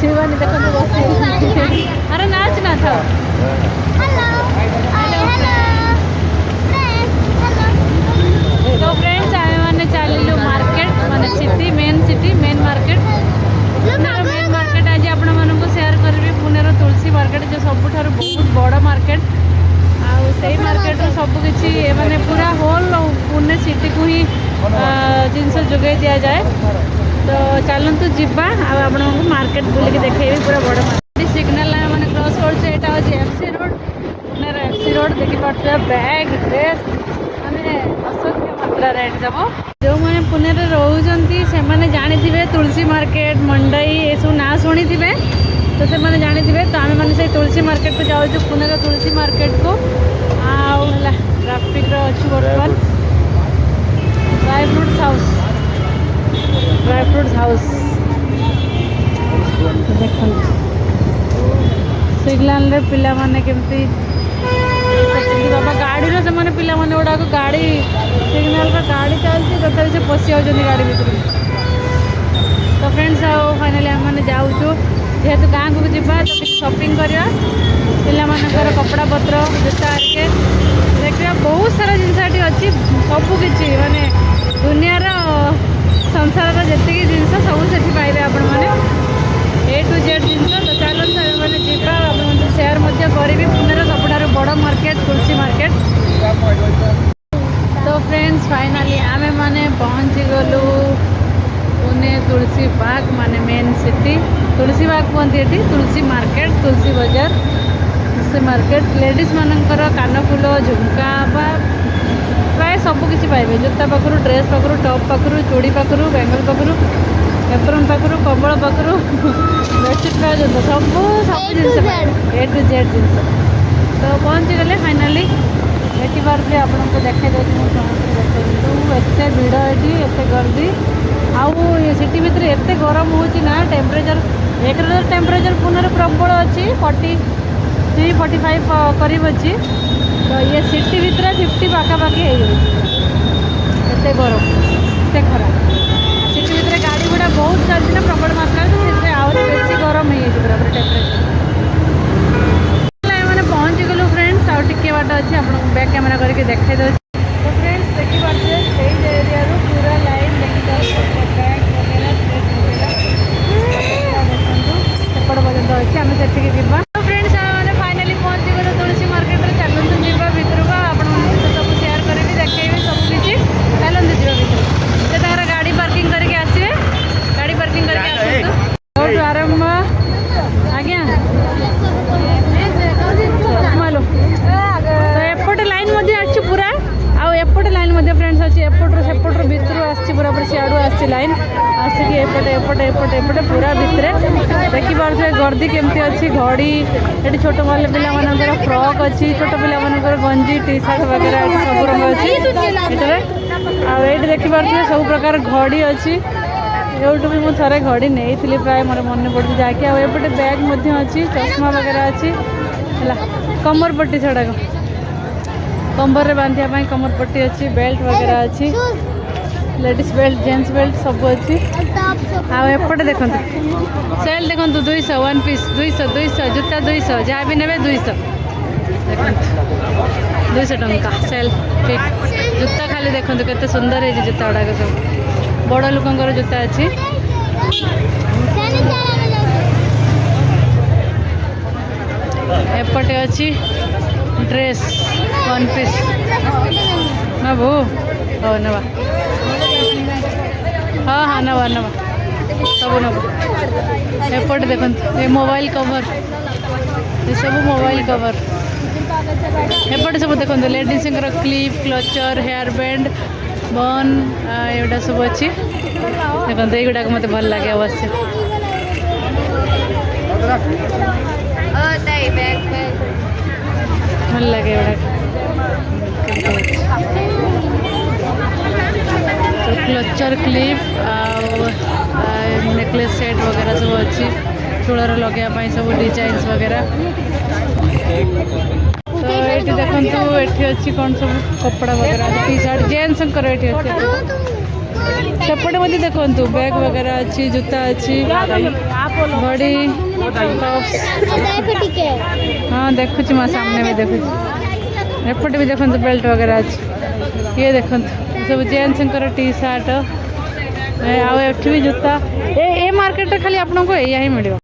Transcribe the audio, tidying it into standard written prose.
शिवानी देखो अरे नाच ना था। तो फ्रेंड्स आमे मैंने चलू मार्केट माने city main market main market आज आपण मानक शेयर करी पुणेर तुलसी मार्केट जो सबुठार बहुत बड़ मार्केट आउ से मार्केट सबकि माने पूरा होल पुणे सिटी को ही जिनस जोगे दि जाए। तो चलतु जीवा आपण मार्केट बुलिक देखेबी पूरा बड़ मार्केट सिग्नल मैंने क्रॉस कर एफसी रोड पुणेर एफसी रोड देखिए बैग ड्रेस मैंने असंख्य मात्रा रेट सब जो मैंने पुणेर रोचंती से मैंने जानी तुलसी मार्केट मंडई ये सब ना शुणी थे तो से मैंने जानी थे। तो आम मैंने तुलसी मार्केट को जाऊँ पुणेर तुलसी मार्केट को आला ट्राफिक अच्छी बर्तमान ड्राई फ्रूट्स हाउस देखो सिग्नल रे पिला माने केमती बाबा गाड़ी से मैंने पिला माने गुड़ाक गाड़ी सिग्नल पर गाड़ी चलती तथा से पशि जाऊँ गाड़ी भर। तो फ्रेंड्स फाइनाली आम मैंने जाऊँ जेहेतु गाँ को जावा तो शॉपिंग करवा पिलाମାନଙ୍କର कपड़ा पत्र जूता हरिके देखा बहुत सारा जिनस अच्छी सबकि माने दुनियार संसार जी जिनस सब से पाइबे आपण मैंने A to Z जिनस। तो चलते मैंने जीवा शेयर करी पुणेर सबुठार बड़ मार्केट तुलसी मार्केट। तो फ्रेंड्स फाइनाली आमे माने पहुँची गलु पुणे तुलसी बाग माने मेन सिटी तुलसी बाग कहते ये तुलसी मार्केट तुलसी बाजार तुलसी मार्केट लेडीज मानकर कानफुल झुमका बा प्राय सबकि पाइबे जूता पाखु ड्रेस पाखु टॉप पाखु चूड़ी पाखु बेंगल पाखु एप्रन पाखु कम्बल पाखु बेडसीट पर्यंत सब जिन A to Z जिनस। तो पहुँची गले फाइनाली देखिए आपको देखा एत भिड़ ये एत गर्दी आउ सिटी भितर एत गरम होना टेम्परेचर एक टेम्परेचर पुनः प्रबल अच्छी 43-45 करीब अच्छी। तो ये सिटी भितर 50 पाखापाखि एत गरम एत खरा सिटी भितर गाड़ी गुड़ा बहुत चलती ना प्रबल मात्रा तो आहरी बेसी गरम हो पूरा टेम्परेचर। मैंने पहुँची गलु फ्रेंड्स आउ टिके बाट अच्छी आपको बैक कैमेरा करके देखा दे। तो फ्रेंड्स देखिए से एरिया पूरा लाइन देखिए बैग वगैरह सेपट पर्यटन अच्छी आम से जा। तो फ्रेंड्स मैंने फाइनाली पहुँची गलु तुलसी मार्केट में चलते जीवा भितर को आप सब शेयर करी देखी सबकि चलते जीवा भितर से तार गाड़ी पार्किंग करके आसवे गाड़ी पार्किंग करके आरंभ आज्ञा मालो। तो एपटे लाइन अच्छी पूरा आउटे लाइन फ्रेंड्स अच्छी एपट्रु सेपट्रु भितर आसी पूरा पूरा सियाड़ू आसी लाइन आसिक एपटे एपटे एपटे एपटे पूरा भितर देखिए गर्दी केमती अच्छी घड़ी ये छोट माल पिलाମାନଙ୍କର फ्रॉक अच्छी छोट पिलाମାନଙ୍କର गंजी टी शर्ट वगैरह सब रंग अच्छी ये देखिए सब प्रकार घड़ी अच्छी यूट्यूब भी मुझे थे घड़ी नहीं थी प्राय मोर मन पड़े जाकि आउटे बैग अच्छी चश्मा वगैरह अच्छी है कमर पट्टी छड़ाक कंबर में बांधा कमर पट्टी अच्छी बेल्ट वगैरह अच्छी लेडीज बेल्ट जेंट्स बेल्ट सब अच्छी। आउटे देखो सेल देखो 200 वन पीस 200 जूता 200 जहाँ भी ने 200 देखो 200 टंका सेल ठीक जूता खाली देखो केते सुंदर है जूता गुड़ाक सब बड़ लोकर जूता अच्छी। एपटे अच्छी ड्रेस वन पीस नबू हाँ नवा हाँ हाँ नवा नवा सब नवा। एपटे देखो ये मोबाइल कवर ये सब मोबाइल कवर एपटे सब देखो ladies clip clutcher hair band bun एटा सब अच्छी देखो ये गुड़ाक मत भल लगे अवश्य भल लगे तो क्लचर क्लिप नेकलेस सेट वगैरह सब अच्छी चूड़र लगे सब डिजाइन वगैरह। तो ये देखो ये अच्छी कौन सब कपड़ा वगैरह टी शर्ट जेन्ट्स ये सेपटे मत देखो बैग वगैरह अच्छी जूता अच्छी बड़ी टॉप्स हाँ देखु मैं सामने भी देखु एपटे भी देखो बेल्ट वगैरह अच्छी ये देखो सब जेन्ट्स टी सार्ट आउ भी जूता ए मार्केट खाली आपको या ही मिल